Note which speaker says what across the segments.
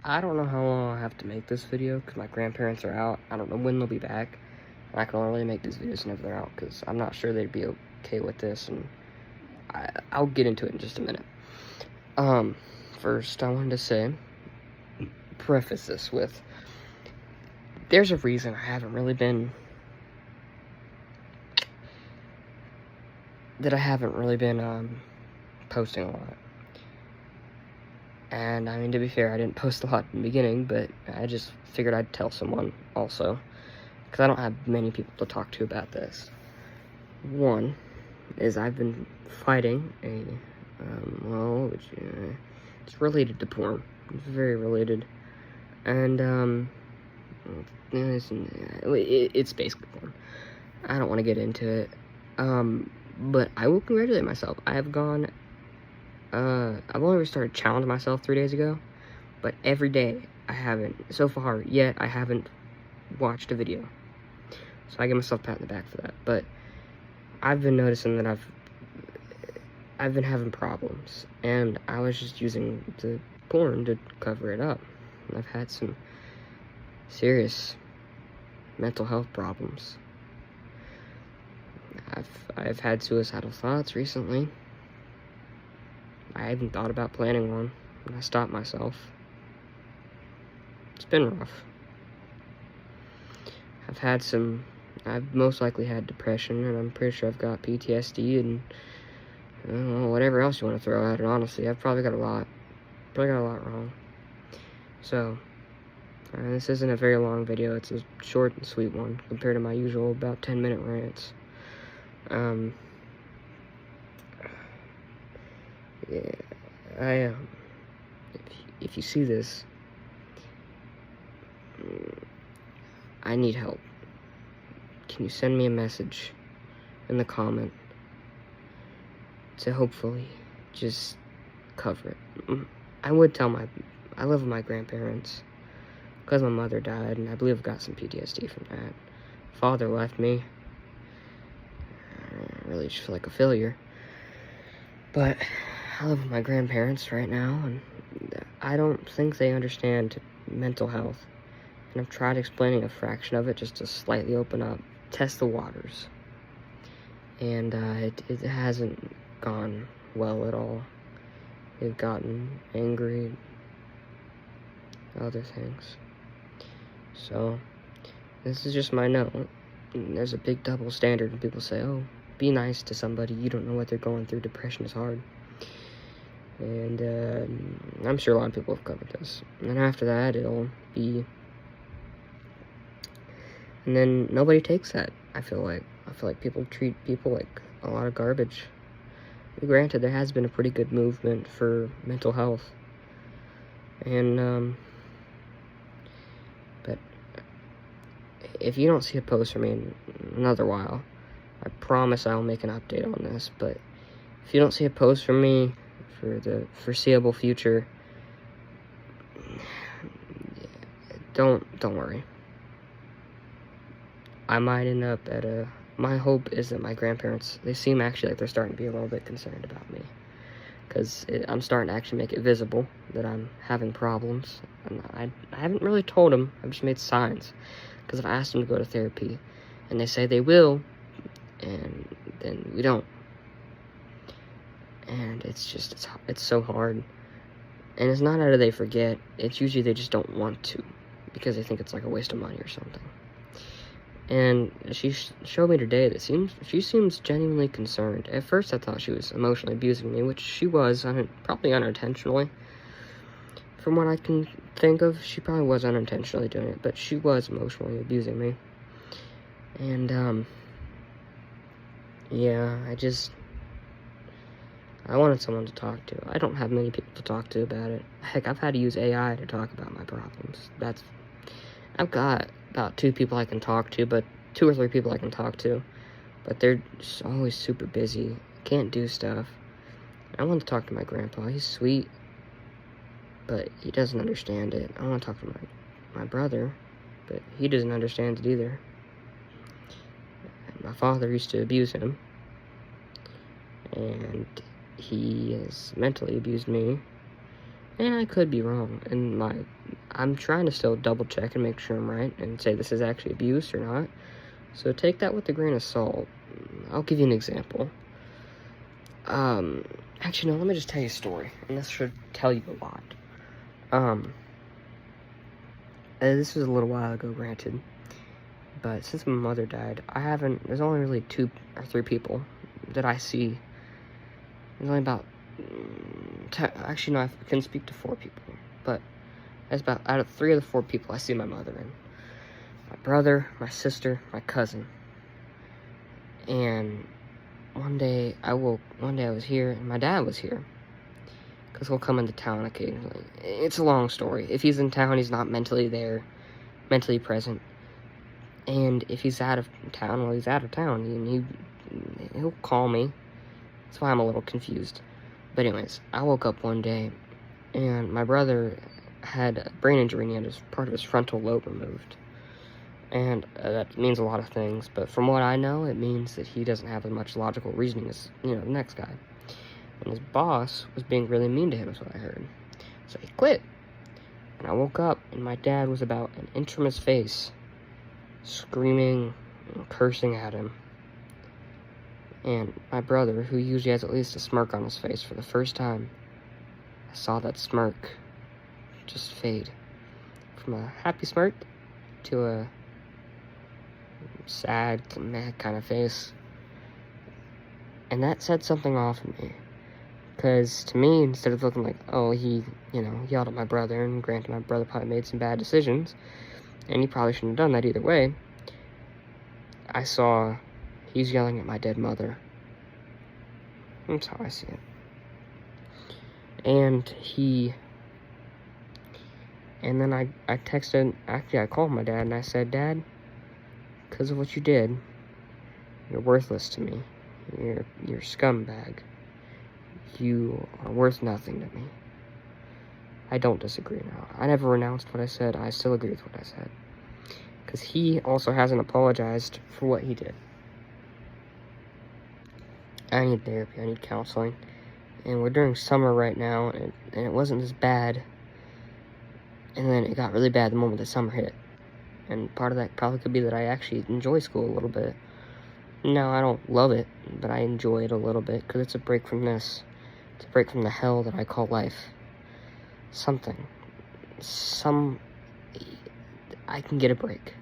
Speaker 1: I don't know how long I'll have to make this video because my grandparents are out. I don't know when they'll be back. I can only make these videos whenever they're out because I'm not sure they'd be okay with this, and I'll get into it in just a minute. First, I wanted to preface this with, there's a reason I haven't really been posting a lot. And I mean, to be fair, I didn't post a lot in the beginning, but I just figured I'd tell someone also, because I don't have many people to talk to about this. One is I've been fighting it's related to porn. It's very related. And, it's basically porn. I don't want to get into it. But I will congratulate myself. I've only started challenging myself 3 days ago, but every day I haven't watched a video. So I give myself a pat in the back for that. But I've been noticing that I've been having problems, and I was just using the porn to cover it up. And I've had some serious mental health problems. I've had suicidal thoughts recently. I even thought about planning one, and I stopped myself. It's been rough. I've most likely had depression, and I'm pretty sure I've got PTSD, and I don't know, whatever else you want to throw at it, honestly. I've probably got a lot wrong. So, this isn't a very long video. It's a short and sweet one compared to my usual about 10-minute rants. Yeah, if you see this, I need help. Can you send me a message in the comment to hopefully just cover it? I would tell I live with my grandparents because my mother died, and I believe I've got some PTSD from that. Father left me. I really just feel like a failure. But I live with my grandparents right now, and I don't think they understand mental health. And I've tried explaining a fraction of it just to slightly open up, test the waters. And it hasn't gone well at all. They've gotten angry, other things. So, this is just my note. There's a big double standard when people say, oh, be nice to somebody, you don't know what they're going through, depression is hard. And I'm sure a lot of people have covered this. And then after that, and then nobody takes that, I feel like. I feel like people treat people like a lot of garbage. Granted, there has been a pretty good movement for mental health. And, but if you don't see a post from me in another while, I promise I'll make an update on this. But if you don't see a post from me for the foreseeable future, don't worry. I might end up my hope is that my grandparents, they seem actually like they're starting to be a little bit concerned about me. Because I'm starting to actually make it visible that I'm having problems. And I haven't really told them, I've just made signs. Because I've asked them to go to therapy. And they say they will, and then we don't. And it's so hard. And it's not out of they forget, it's usually they just don't want to. Because they think it's like a waste of money or something. And she showed me today that she seems genuinely concerned. At first I thought she was emotionally abusing me, which she was, probably unintentionally. From what I can think of, she probably was unintentionally doing it, but she was emotionally abusing me. And, yeah, I wanted someone to talk to. I don't have many people to talk to about it. Heck, I've had to use AI to talk about my problems. I've got about 2 people I can talk to, but 2 or 3 people I can talk to. But they're just always super busy, can't do stuff. I want to talk to my grandpa. He's sweet, but he doesn't understand it. I want to talk to my brother, but he doesn't understand it either. My father used to abuse him, and he has mentally abused me, And I could be wrong, and I'm trying to still double check and make sure I'm right, and say this is actually abuse or not. So take that with a grain of salt. I'll give you an example. Actually, no, let me just tell you a story, and this should tell you a lot. This was a little while ago, granted, but since my mother died, there's only really 2 or 3 people that I see. There's only about, actually, no, I can speak to 4 people, but that's about, out of 3 of the 4 people I see my mother in. My brother, my sister, my cousin. And one day I was here, and my dad was here, because he'll come into town occasionally. It's a long story. If he's in town, he's not mentally there, mentally present. And if he's out of town, well, he's out of town, and he'll call me. That's why I'm a little confused. But anyways, I woke up one day, and my brother had a brain injury, and he had part of his frontal lobe removed. And that means a lot of things, but from what I know, it means that he doesn't have as much logical reasoning as, the next guy. And his boss was being really mean to him, is what I heard. So he quit. And I woke up, and my dad was about an inch from his face, screaming and cursing at him. And my brother, who usually has at least a smirk on his face, for the first time, I saw that smirk just fade. From a happy smirk to a sad, mad kind of face. And that set something off in me. Because to me, instead of looking like, oh, he, yelled at my brother, and granted, my brother probably made some bad decisions, and he probably shouldn't have done that either way, I saw he's yelling at my dead mother. That's how I see it. And then I texted, actually I called my dad, and I said, Dad, because of what you did, you're worthless to me. You're a scumbag. You are worth nothing to me. I don't disagree now. I never renounced what I said. I still agree with what I said. Because he also hasn't apologized for what he did. I need therapy. I need counseling. And we're during summer right now, and it wasn't as bad. And then it got really bad the moment the summer hit. And part of that probably could be that I actually enjoy school a little bit. No, I don't love it, but I enjoy it a little bit, because it's a break from this. It's a break from the hell that I call life. I can get a break.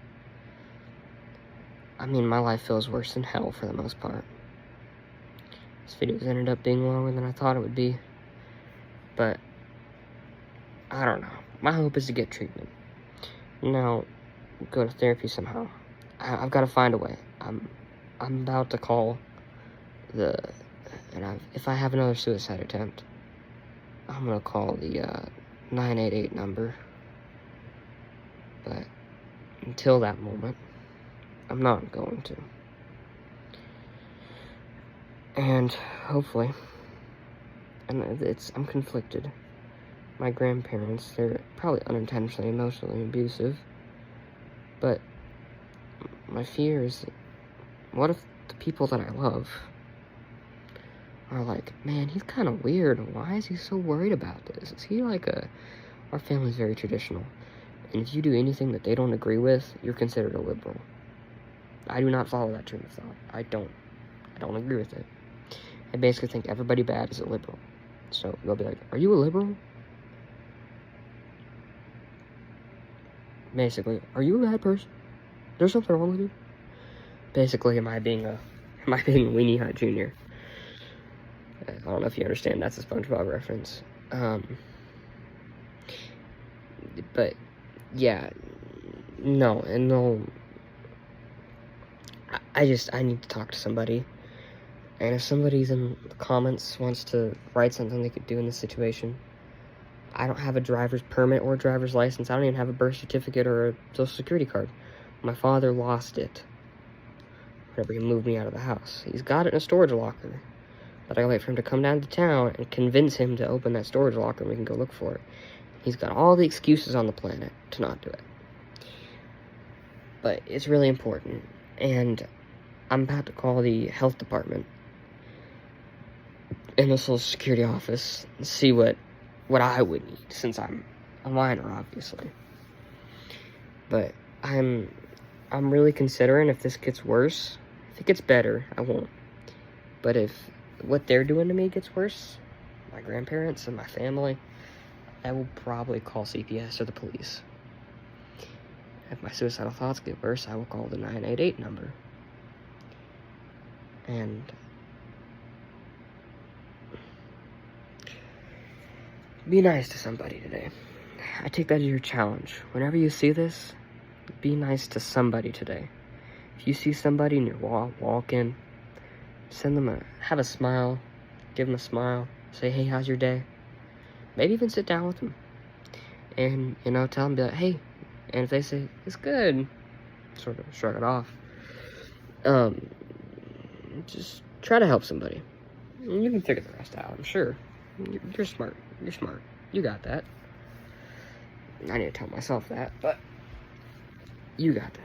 Speaker 1: I mean, my life feels worse than hell for the most part. This video's ended up being longer than I thought it would be. But, I don't know. My hope is to get treatment. Now, go to therapy somehow. I've got to find a way. I'm about to call if I have another suicide attempt, I'm gonna call the 988 number. But until that moment, I'm not going to. And hopefully, I'm conflicted. My grandparents, they're probably unintentionally emotionally abusive, but my fear is, what if the people that I love are like, man, he's kind of weird. Why is he so worried about this? Is he like our family's very traditional. And if you do anything that they don't agree with, you're considered a liberal. I do not follow that train of thought. I don't agree with it. I basically think everybody bad is a liberal. So they'll be like, are you a liberal? Basically, are you a bad person? There's something wrong with you? Basically, am I being Weenie Hut Jr.? I don't know if you understand, that's a SpongeBob reference. But, yeah, no, and no, I need to talk to somebody, and if somebody's in the comments wants to write something they could do in this situation, I don't have a driver's permit or a driver's license. I don't even have a birth certificate or a social security card. My father lost it whenever he moved me out of the house. He's got it in a storage locker, but I gotta wait for him to come down to town and convince him to open that storage locker and we can go look for it. He's got all the excuses on the planet to not do it. But it's really important, and I'm about to call the health department and the social security office and see what what I would need, since I'm a minor, obviously. But I'm really considering if this gets worse. If it gets better, I won't. But if what they're doing to me gets worse, my grandparents and my family, I will probably call CPS or the police. If my suicidal thoughts get worse, I will call the 988 number. And be nice to somebody today. I take that as your challenge. Whenever you see this, be nice to somebody today. If you see somebody and you're walking, send them have a smile, give them a smile, say, hey, how's your day? Maybe even sit down with them and, tell them, be like, hey, and if they say, it's good, sort of shrug it off. Just try to help somebody. You can figure the rest out, I'm sure. You're smart. You're smart. You got that. I need to tell myself that, but you got that.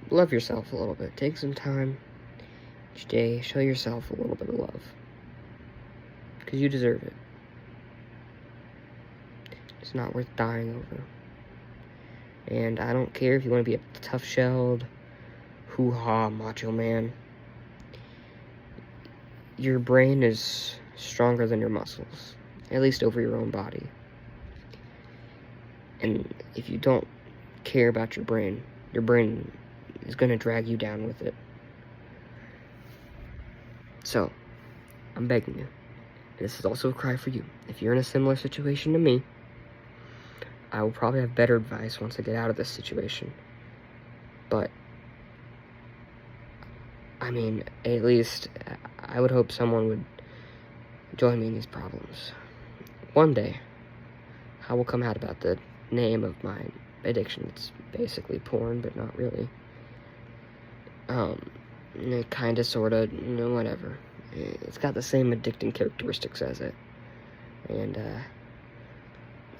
Speaker 1: Love yourself a little bit. Take some time each day. Show yourself a little bit of love. Because you deserve it. It's not worth dying over. And I don't care if you want to be a tough-shelled, hoo-ha macho man. Your brain is stronger than your muscles. At least over your own body. And if you don't care about your brain is going to drag you down with it. So, I'm begging you. This is also a cry for you. If you're in a similar situation to me, I will probably have better advice once I get out of this situation. But, I mean, at least I would hope someone would join me in these problems. One day, I will come out about the name of my addiction. It's basically porn, but not really. Kinda, sorta, whatever. It's got the same addicting characteristics as it. And,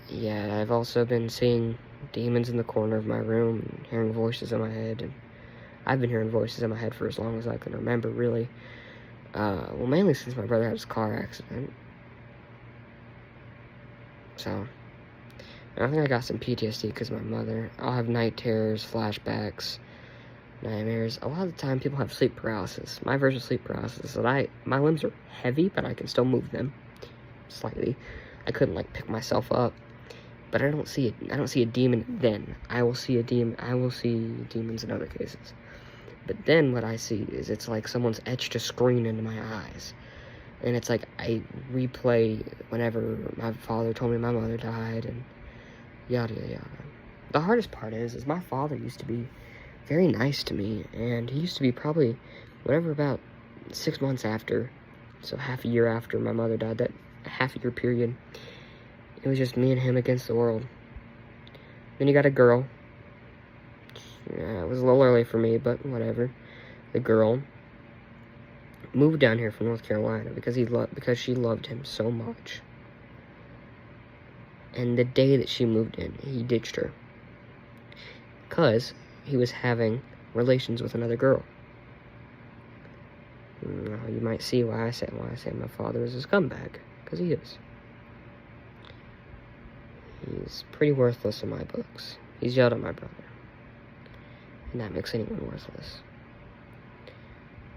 Speaker 1: yeah, I've also been seeing demons in the corner of my room and hearing voices in my head. And I've been hearing voices in my head for as long as I can remember, really. Well, mainly since my brother had his car accident. So, I think I got some PTSD because of my mother. I'll have night terrors, flashbacks, nightmares. A lot of the time, people have sleep paralysis. My version of sleep paralysis is that my limbs are heavy, but I can still move them slightly. I couldn't pick myself up, but I don't see a demon then. I will see demons in other cases. But then what I see is it's like someone's etched a screen into my eyes. And it's like I replay whenever my father told me my mother died and yada yada yada. The hardest part is my father used to be very nice to me, and he used to be probably about 6 months after, so half a year after my mother died, that half a year period, it was just me and him against the world. Then he got a girl. Yeah, it was a little early for me, but whatever. The girl moved down here from North Carolina because she loved him so much. And the day that she moved in, he ditched her. Because he was having relations with another girl. Now, you might see why I say my father is a scumbag. Because he is. He's pretty worthless in my books. He's yelled at my brother. And that makes anyone worthless.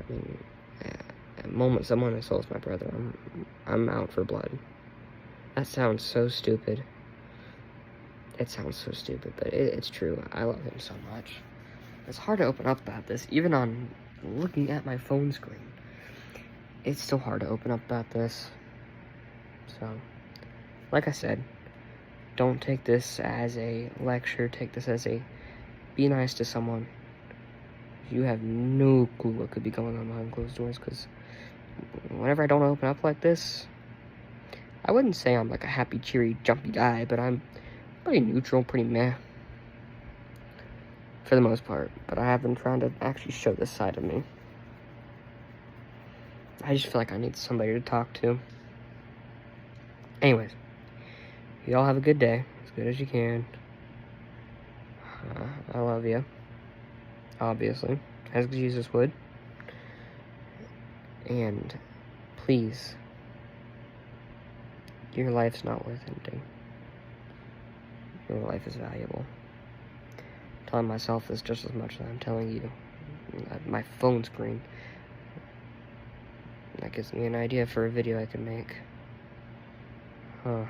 Speaker 1: I mean, at the moment someone assaults my brother, I'm out for blood. That sounds so stupid. It sounds so stupid, but it's true. I love him so much. It's hard to open up about this, even on looking at my phone screen. It's still hard to open up about this. So, like I said, don't take this as a lecture. Take this as a be nice to someone. You have no clue what could be going on behind closed doors, because whenever I don't open up like this, I wouldn't say I'm like a happy, cheery, jumpy guy, but I'm pretty neutral, pretty meh. For the most part. But I have been trying to actually show this side of me. I just feel like I need somebody to talk to. Anyways. You all have a good day. As good as you can. I love you. Obviously. As Jesus would. And please, your life's not worth ending. Your life is valuable. I'm telling myself this just as much as I'm telling you. My phone screen. That gives me an idea for a video I can make. Huh.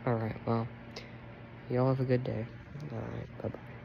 Speaker 1: Alright, well, y'all have a good day. Alright, bye-bye.